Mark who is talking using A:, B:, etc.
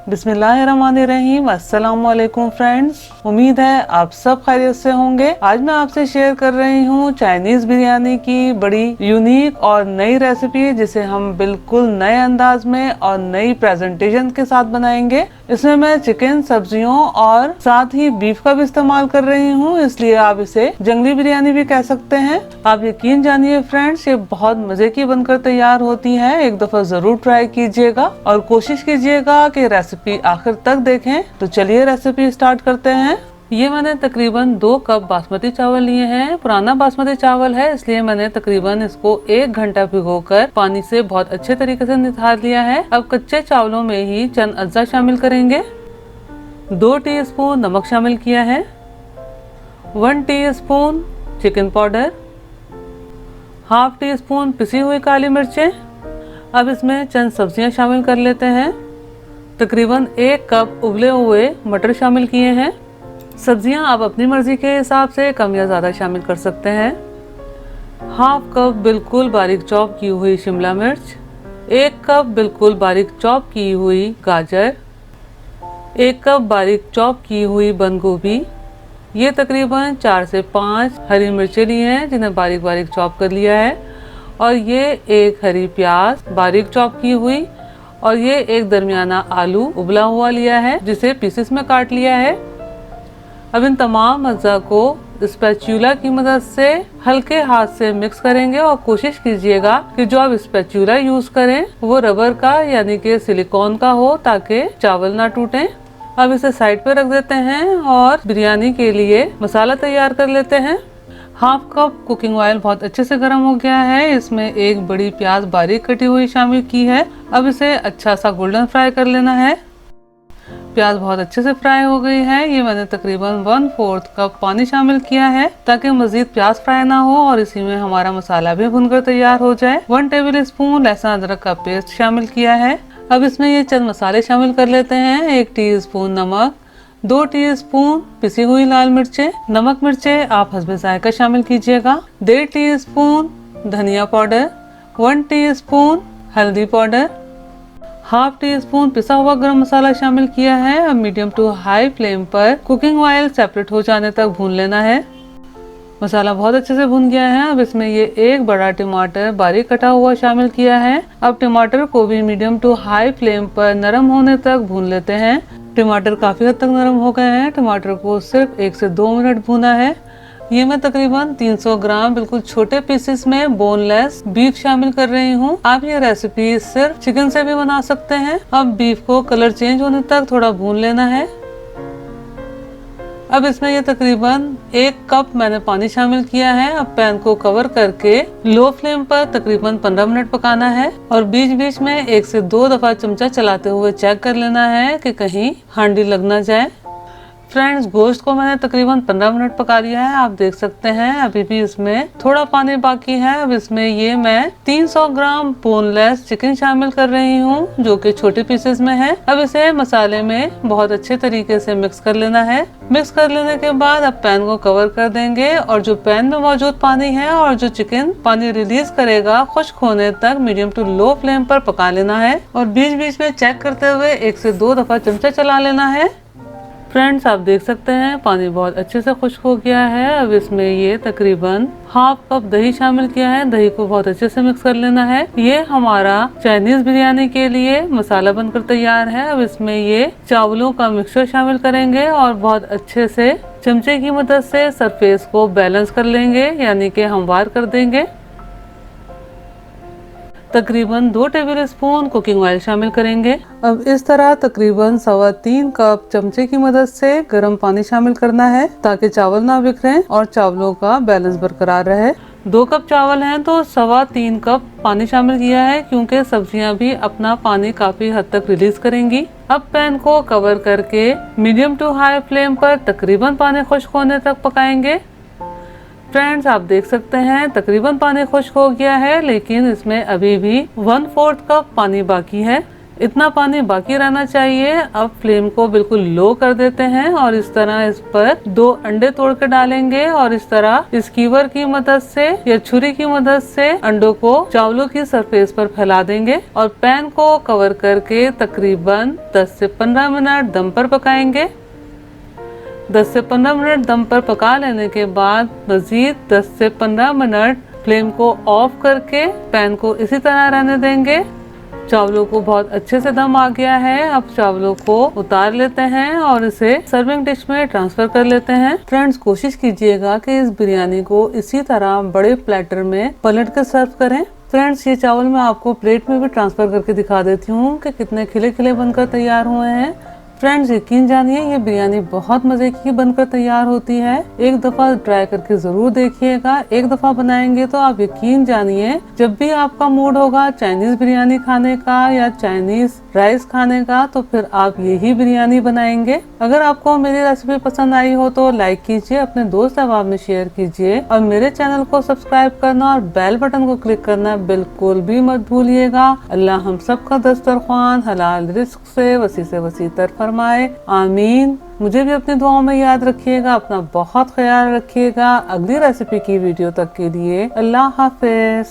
A: बिस्मिल्लाहिर्रहमानिर्रहीम। अस्सलाम वालेकुम फ्रेंड्स, उम्मीद है आप सब खैरियत से होंगे। आज मैं आपसे शेयर कर रही हूँ चाइनीज बिरयानी की बड़ी यूनिक और नई रेसिपी, जिसे हम बिल्कुल नए अंदाज में और नई प्रेजेंटेशन के साथ बनाएंगे। इसमें मैं चिकन, सब्जियों और साथ ही बीफ का भी इस्तेमाल कर रही हूँ, इसलिए आप इसे जंगली बिरयानी भी कह सकते हैं। आप यकीन जानिए फ्रेंड्स, ये बहुत मजे की बनकर तैयार होती है। एक दफा जरूर ट्राई कीजिएगा और कोशिश कीजिएगा कि रेसिपी आखिर तक देखें। तो चलिए रेसिपी स्टार्ट करते हैं। ये मैंने तकरीबन 2 कप बासमती चावल लिए हैं। पुराना बासमती चावल है, इसलिए मैंने तकरीबन इसको 1 घंटा भिगोकर पानी से बहुत अच्छे तरीके से निथार लिया है। अब कच्चे चावलों में ही चंद अज्जा शामिल करेंगे। 2 टीस्पून नमक शामिल किया है, 1 teaspoon chicken powder, half tea spoon पिसी हुई काली मिर्चें। अब इसमें चंद सब्जियां शामिल कर लेते हैं। तकरीबन 1 कप उबले हुए मटर शामिल किए हैं। सब्जियां आप अपनी मर्जी के हिसाब से कम या ज़्यादा शामिल कर सकते हैं। हाफ कप बिल्कुल बारीक चॉप की हुई शिमला मिर्च, 1 कप बिल्कुल बारीक चॉप की हुई गाजर, 1 कप बारीक चॉप की हुई बंद गोभी। ये तकरीबन 4 से 5 हरी मिर्चें ली हैं, जिन्हें बारीक बारीक चॉप कर लिया है। और ये 1 हरी प्याज बारीक चॉप की हुई, और ये 1 दरमियाना आलू उबला हुआ लिया है, जिसे पीसेस में काट लिया है। अब इन तमाम अज्जा को स्पैचुला की मदद से हल्के हाथ से मिक्स करेंगे और कोशिश कीजिएगा कि जो आप स्पैचुला यूज करें वो रबर का यानी कि सिलिकॉन का हो, ताकि चावल ना टूटें। अब इसे साइड पे रख देते हैं और बिरयानी के लिए मसाला तैयार कर लेते हैं। हाफ कप कुकिंग ऑयल बहुत अच्छे से गर्म हो गया है। इसमें 1 बड़ी प्याज बारीक कटी हुई शामिल की है। अब इसे अच्छा सा गोल्डन फ्राई कर लेना है। प्याज बहुत अच्छे से फ्राई हो गई है। ये मैंने तकरीबन 1/4 कप पानी शामिल किया है, ताकि मजीद प्याज फ्राई ना हो और इसी में हमारा मसाला भी भुनकर तैयार हो जाए। 1 टेबल स्पून लहसुन अदरक का पेस्ट शामिल किया है। अब इसमें ये चंद मसाले शामिल कर लेते हैं। 1 टीस्पून नमक, 2 टीस्पून पिसी हुई लाल मिर्चें। नमक मिर्चें आप हस्बे जायका शामिल कीजिएगा। 1.5 टीस्पून धनिया पाउडर, 1 टीस्पून हल्दी पाउडर, हाफ टी स्पून पिसा हुआ गरम मसाला शामिल किया है। अब मीडियम टू हाई फ्लेम पर कुकिंग ऑयल सेपरेट हो जाने तक भून लेना है। मसाला बहुत अच्छे से भुन गया है। अब इसमें ये 1 बड़ा टमाटर बारीक कटा हुआ शामिल किया है। अब टमाटर को भी मीडियम टू हाई फ्लेम पर नरम होने तक भून लेते हैं। टमाटर काफी हद तक नरम हो गए हैं। टमाटर को सिर्फ 1 से 2 मिनट भूना है। ये मैं तकरीबन 300 ग्राम बिल्कुल छोटे पीसेस में बोनलेस बीफ शामिल कर रही हूँ। आप ये रेसिपी सिर्फ चिकन से भी बना सकते हैं। अब बीफ को कलर चेंज होने तक थोड़ा भून लेना है। अब इसमें ये तकरीबन 1 कप मैंने पानी शामिल किया है। अब पैन को कवर करके लो फ्लेम पर तकरीबन 15 मिनट पकाना है और बीच बीच में 1 से 2 दफा चमचा चलाते हुए चेक कर लेना है कि कहीं हांडी लग ना जाए। फ्रेंड्स, गोश्त को मैंने तकरीबन 15 मिनट पका लिया है। आप देख सकते हैं अभी भी इसमें थोड़ा पानी बाकी है। अब इसमें ये मैं 300 ग्राम बोनलेस चिकन शामिल कर रही हूँ, जो कि छोटे पीसेस में है। अब इसे मसाले में बहुत अच्छे तरीके से मिक्स कर लेना है। मिक्स कर लेने के बाद अब पैन को कवर कर देंगे और जो पैन में मौजूद पानी है और जो चिकन पानी रिलीज करेगा, खुश्क होने तक मीडियम टू लो फ्लेम पर पका लेना है और बीच बीच में चेक करते हुए 1 से 2 दफा चमचा चला लेना है। फ्रेंड्स, आप देख सकते हैं पानी बहुत अच्छे से खुश्क हो गया है। अब इसमें ये तकरीबन हाफ कप दही शामिल किया है। दही को बहुत अच्छे से मिक्स कर लेना है। ये हमारा चाइनीज बिरयानी के लिए मसाला बनकर तैयार है। अब इसमें ये चावलों का मिक्सचर शामिल करेंगे और बहुत अच्छे से चमचे की मदद से सरफेस को बैलेंस कर लेंगे, यानी कि हमवार कर देंगे। तकरीबन 2 टेबल स्पून कुकिंग ऑयल शामिल करेंगे। अब इस तरह तकरीबन 3.25 कप चमचे की मदद से गर्म पानी शामिल करना है, ताकि चावल ना बिखरें और चावलों का बैलेंस बरकरार रहे। 2 कप चावल हैं तो 3.25 कप पानी शामिल किया है, क्योंकि सब्जियां भी अपना पानी काफी हद तक रिलीज करेंगी। अब पैन को कवर करके मीडियम टू हाई फ्लेम पर तकरीबन पानी खुश्क होने तक पकाएंगे। फ्रेंड्स, आप देख सकते हैं तकरीबन पानी खुश्क हो गया है, लेकिन इसमें अभी भी 1/4 कप पानी बाकी है। इतना पानी बाकी रहना चाहिए। अब फ्लेम को बिल्कुल लो कर देते हैं और इस तरह इस पर 2 अंडे तोड़ के डालेंगे और इस तरह स्कीवर की मदद से या छुरी की मदद से अंडों को चावलों की सरफेस पर फैला देंगे और पैन को कवर करके तकरीबन 10 से 15 मिनट दम पर पकाएंगे। 10 से 15 मिनट दम पर पका लेने के बाद मजीद 10 से 15 मिनट फ्लेम को ऑफ करके पैन को इसी तरह रहने देंगे। चावलों को बहुत अच्छे से दम आ गया है। अब चावलों को उतार लेते हैं और इसे सर्विंग डिश में ट्रांसफर कर लेते हैं। फ्रेंड्स, कोशिश कीजिएगा कि इस बिरयानी को इसी तरह बड़े प्लेटर में पलट कर सर्व करें। फ्रेंड्स, ये चावल मैं आपको प्लेट में भी ट्रांसफर करके दिखा देती हूँ कि कितने खिले खिले बनकर तैयार हुए हैं। फ्रेंड्स, यकीन जानिए ये बिरयानी बहुत मजे की बनकर तैयार होती है। एक दफा ट्राई करके जरूर देखिएगा। एक दफा बनाएंगे तो आप यकीन जानिए जब भी आपका मूड होगा चाइनीज बिरयानी खाने का या चाइनीज राइस खाने का तो फिर आप यही बिरयानी बनाएंगे। अगर आपको मेरी रेसिपी पसंद आई हो तो लाइक कीजिए, अपने दोस्त अहबाब में शेयर कीजिए और मेरे चैनल को सब्सक्राइब करना और बेल बटन को क्लिक करना बिल्कुल भी मत भूलिएगा। अल्लाह हम सबका दस्तरख्वान हलाल रिस्क से वसी तर फरमाए, आमीन। मुझे भी अपनी दुआओं में याद रखिएगा। अपना बहुत ख्याल रखिएगा। अगली रेसिपी की वीडियो तक के लिए अल्लाह हाफिज।